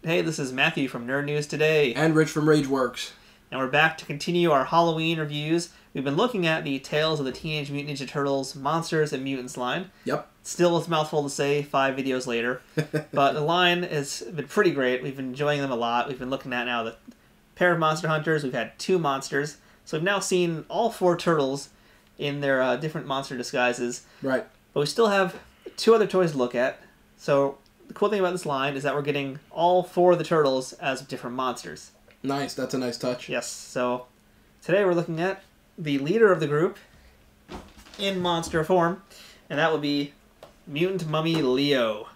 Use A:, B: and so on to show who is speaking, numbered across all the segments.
A: Hey, this is Matthew from Nerd News Today.
B: And Rich from RageWorks.
A: And we're back to continue our Halloween reviews. We've been looking at the Tales of the Teenage Mutant Ninja Turtles Monsters and Mutants line.
B: Yep.
A: Still, it's a mouthful to say 5 videos later. But the line has been pretty great. We've been enjoying them a lot. We've been looking at now the pair of monster hunters. We've had 2 monsters. So we've now seen all 4 turtles in their different monster disguises.
B: Right.
A: But we still have 2 other toys to look at. So the cool thing about this line is that we're getting all 4 of the turtles as different monsters.
B: Nice. That's a nice touch.
A: Yes. So today we're looking at the leader of the group in monster form, and that would be Mutant Mummy Leo.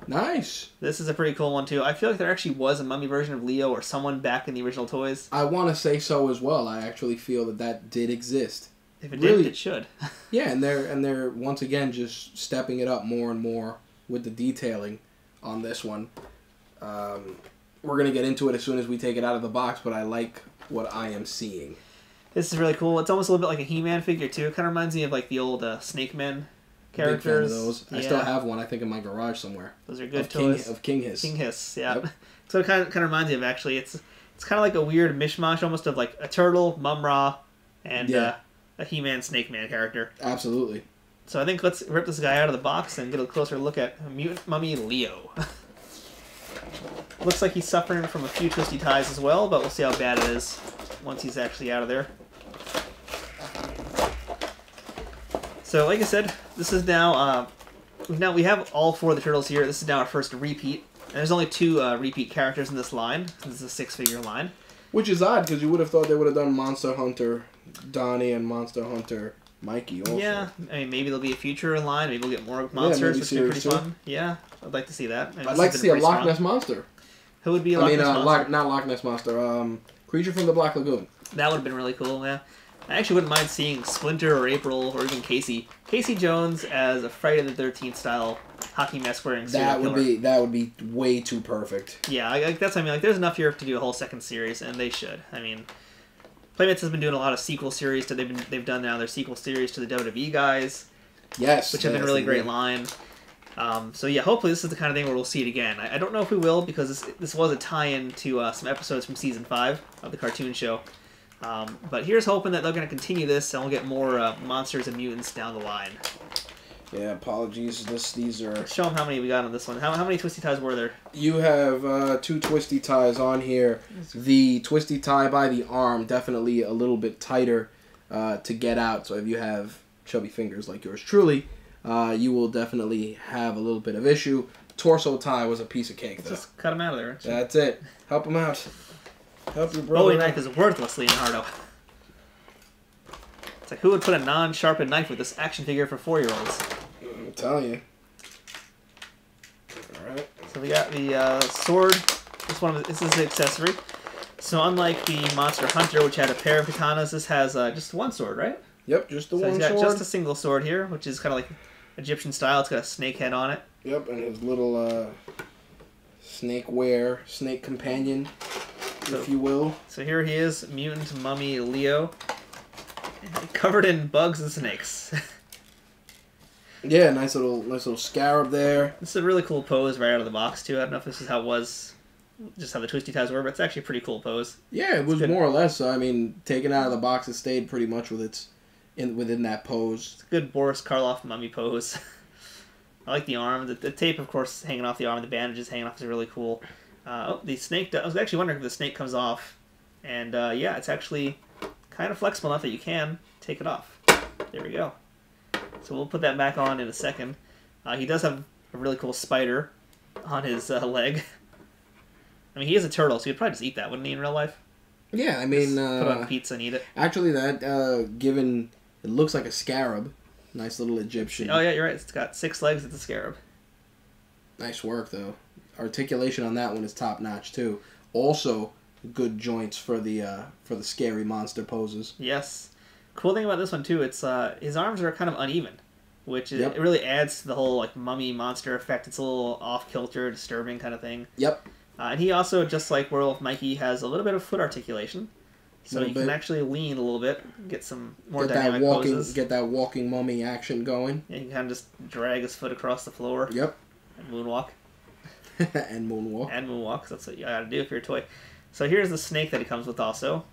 B: Nice.
A: This is a pretty cool one, too. I feel like there actually was a mummy version of Leo or someone back in the original toys.
B: I want to say so as well. I actually feel that did exist.
A: If it did, it should.
B: Yeah, and they're once again just stepping it up more and more with the detailing on this one. We're going to get into it as soon as we take it out of the box, but I like what I am seeing.
A: This is really cool. It's almost a little bit like a He-Man figure, too. It kind of reminds me of like the old Snake Man characters.
B: Big fan of those. Yeah. I still have one, I think, in my garage somewhere.
A: Those are good toys.
B: Of King Hiss.
A: King Hiss, yeah.
B: Yep.
A: So it kind of reminds me of, actually, it's kind of like a weird mishmash almost of like a turtle, Mum-Ra, and a He-Man Snake Man character.
B: Absolutely.
A: So I think let's rip this guy out of the box and get a closer look at Mutant Mummy Leo. Looks like he's suffering from a few twisty ties as well, but we'll see how bad it is once he's actually out of there. So, like I said, this is now we have all 4 of the turtles here. This is now our first repeat. And there's only 2 repeat characters in this line. This is a 6-figure line.
B: Which is odd, because you would have thought they would have done Monster Hunter Donnie and Monster Hunter Mikey also.
A: Yeah, I mean, maybe there'll be a future line. Maybe we'll get more monsters, which would be pretty fun. Yeah, I'd like to see that.
B: I'd like to see a Loch Ness Monster.
A: Who would be a Loch Ness Monster?
B: Not Loch Ness Monster. Creature from the Black Lagoon.
A: That would have been really cool, yeah. I actually wouldn't mind seeing Splinter or April or even Casey. Casey Jones as a Friday the 13th style hockey mask wearing serial killer.
B: That would be way too perfect.
A: Yeah, that's what I mean. Like, there's enough here to do a whole second series, and they should. I mean, Playmates has been doing a lot of sequel series they've done now their sequel series to the WWE guys.
B: Yes,
A: which have been a really great line. So yeah, hopefully this is the kind of thing where we'll see it again. I don't know if we will, because this was a tie-in to some episodes from season 5 of the cartoon show. But here's hoping that they're going to continue this, and we'll get more monsters and mutants down the line.
B: Yeah, apologies. These are...
A: Show them how many we got on this one. How many twisty ties were there?
B: You have 2 twisty ties on here. The twisty tie by the arm, definitely a little bit tighter to get out. So if you have chubby fingers like yours truly, you will definitely have a little bit of issue. Torso tie was a piece of cake, though.
A: Just cut them out of there.
B: That's it. Help him out. Help your brother.
A: Bowie knife is worthless, Leonardo. It's like, who would put a non-sharpened knife with this action figure for 4-year-olds?
B: I'm telling you. Alright.
A: So we got the sword. This is the accessory. So unlike the Monster Hunter, which had a pair of katanas, this has just one sword, right?
B: Yep, just the one sword.
A: So he's got just a single sword here, which is kind of like Egyptian style. It's got a snake head on it.
B: Yep, and his little snake companion, if you will.
A: So here he is, Mutant Mummy Leo, covered in bugs and snakes.
B: Yeah, nice little scarab there.
A: This is a really cool pose right out of the box too. I don't know if this is how it was, just how the twisty ties were, but it's actually a pretty cool pose.
B: Yeah, it was more or less. I mean, taken out of the box, it stayed pretty much within that pose.
A: It's a good Boris Karloff mummy pose. I like the arm. The tape, of course, hanging off the arm. The bandages hanging off is really cool. The snake. I was actually wondering if the snake comes off, and yeah, it's actually kind of flexible enough that you can take it off. There we go. So we'll put that back on in a second. He does have a really cool spider on his leg. I mean, he is a turtle, so he'd probably just eat that, wouldn't he, in real life?
B: Yeah, I mean...
A: put on pizza and eat it.
B: Actually, that, given... It looks like a scarab. Nice little Egyptian.
A: Oh, yeah, you're right. It's got 6 legs. It's a scarab.
B: Nice work, though. Articulation on that one is top-notch, too. Also, good joints for the scary monster poses.
A: Yes. Cool thing about this one, too, it's his arms are kind of uneven, which it really adds to the whole like mummy monster effect. It's a little off-kilter, disturbing kind of thing.
B: Yep.
A: And he also, just like Werewolf Mikey, has a little bit of foot articulation. So you can actually lean a little bit, get some more dynamic poses.
B: Get that walking mummy action going.
A: Yeah, you can kind of just drag his foot across the floor.
B: Yep.
A: And moonwalk.
B: And Moonwalk.
A: And Moonwalk, 'cause that's what you gotta do if you're a toy. So here's the snake that he comes with also,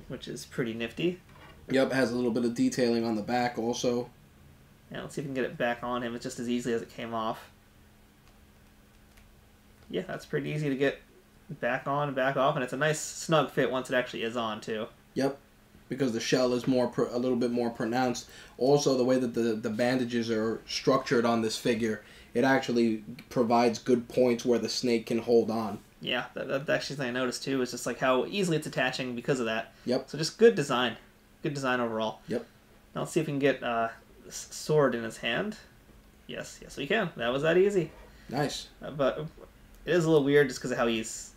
A: which is pretty nifty.
B: Yep, has a little bit of detailing on the back also.
A: Yeah, let's see if we can get it back on him. It's just as easily as it came off. Yeah, that's pretty easy to get back on and back off, and it's a nice snug fit once it actually is on too.
B: Yep, because the shell is a little bit more pronounced. Also, the way that the bandages are structured on this figure, it actually provides good points where the snake can hold on.
A: Yeah, that's actually something I noticed too. Is just like how easily it's attaching because of that.
B: Yep.
A: So just good design. Good design overall.
B: Yep.
A: Now let's see if we can get sword in his hand. Yes, we can. That was that easy.
B: Nice.
A: But it is a little weird just because of how he's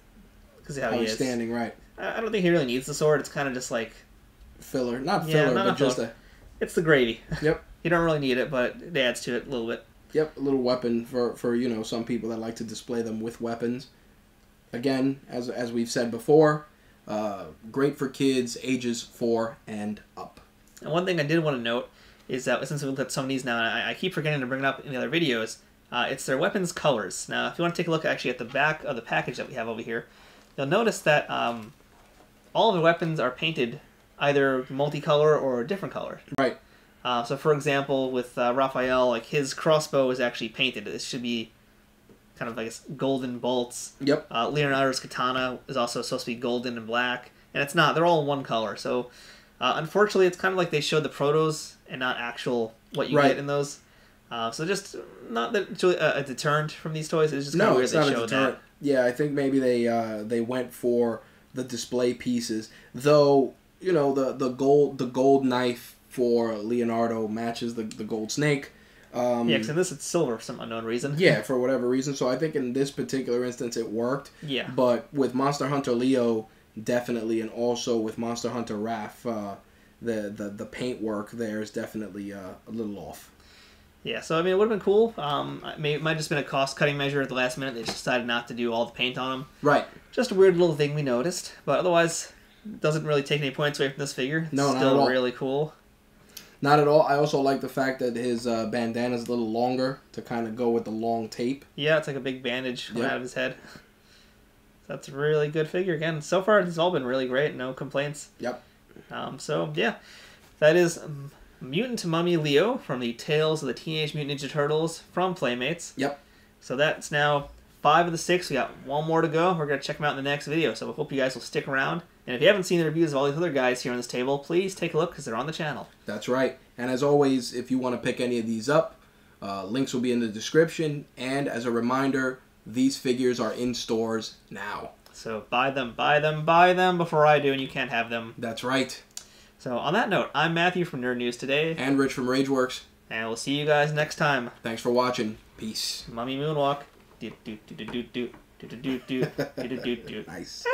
B: how he's standing, right.
A: I don't think he really needs the sword. It's kind of just like
B: filler. Not filler, but just a...
A: It's the gravy.
B: Yep.
A: You don't really need it, but it adds to it a little bit.
B: Yep, a little weapon for some people that like to display them with weapons. Again, as we've said before, great for kids ages 4 and up.
A: And one thing I did want to note is that since we looked at some of these now, and I keep forgetting to bring it up in the other videos, it's their weapons colors. Now, if you want to take a look actually at the back of the package that we have over here, you'll notice that all of the weapons are painted either multicolor or a different color.
B: Right.
A: So, for example, with Raphael, like his crossbow is actually painted. It should be kind of, I guess, golden bolts.
B: Yep.
A: Leonardo's katana is also supposed to be golden and black, and it's not. They're all one color. So, unfortunately, it's kind of like they showed the protos and not actual what you get in those. So just not that it's really a deterrent from these toys. It's just kind of weird they showed that.
B: Yeah, I think maybe they went for the display pieces, though. You know, the gold knife for Leonardo matches the gold snake.
A: Yeah, because in this it's silver for some unknown reason.
B: Yeah, for whatever reason. So I think in this particular instance it worked.
A: Yeah.
B: But with Monster Hunter Leo, definitely, and also with Monster Hunter Raph, the paint work there is definitely a little off.
A: Yeah, so I mean, it would have been cool. It might have just been a cost-cutting measure at the last minute. They just decided not to do all the paint on them.
B: Right.
A: Just a weird little thing we noticed, but otherwise, doesn't really take any points away from this figure. It's
B: no, not
A: still
B: at all.
A: Really cool.
B: Not at all. I also like the fact that his bandana is a little longer to kind of go with the long tape.
A: Yeah, it's like a big bandage coming out of his head. That's a really good figure. Again, so far it's all been really great. No complaints.
B: Yep.
A: So, yeah. That is Mutant Mummy Leo from the Tales of the Teenage Mutant Ninja Turtles from Playmates.
B: Yep.
A: So that's now 5 of the 6. We got one more to go. We're going to check them out in the next video. So we hope you guys will stick around. And if you haven't seen the reviews of all these other guys here on this table, please take a look because they're on the channel.
B: That's right. And as always, if you want to pick any of these up, links will be in the description. And as a reminder, these figures are in stores now.
A: So buy them, buy them, buy them before I do, and you can't have them.
B: That's right.
A: So on that note, I'm Matthew from Nerd News Today.
B: And Rich from Rageworks.
A: And we'll see you guys next time.
B: Thanks for watching. Peace.
A: Mummy Moonwalk.
B: Nice.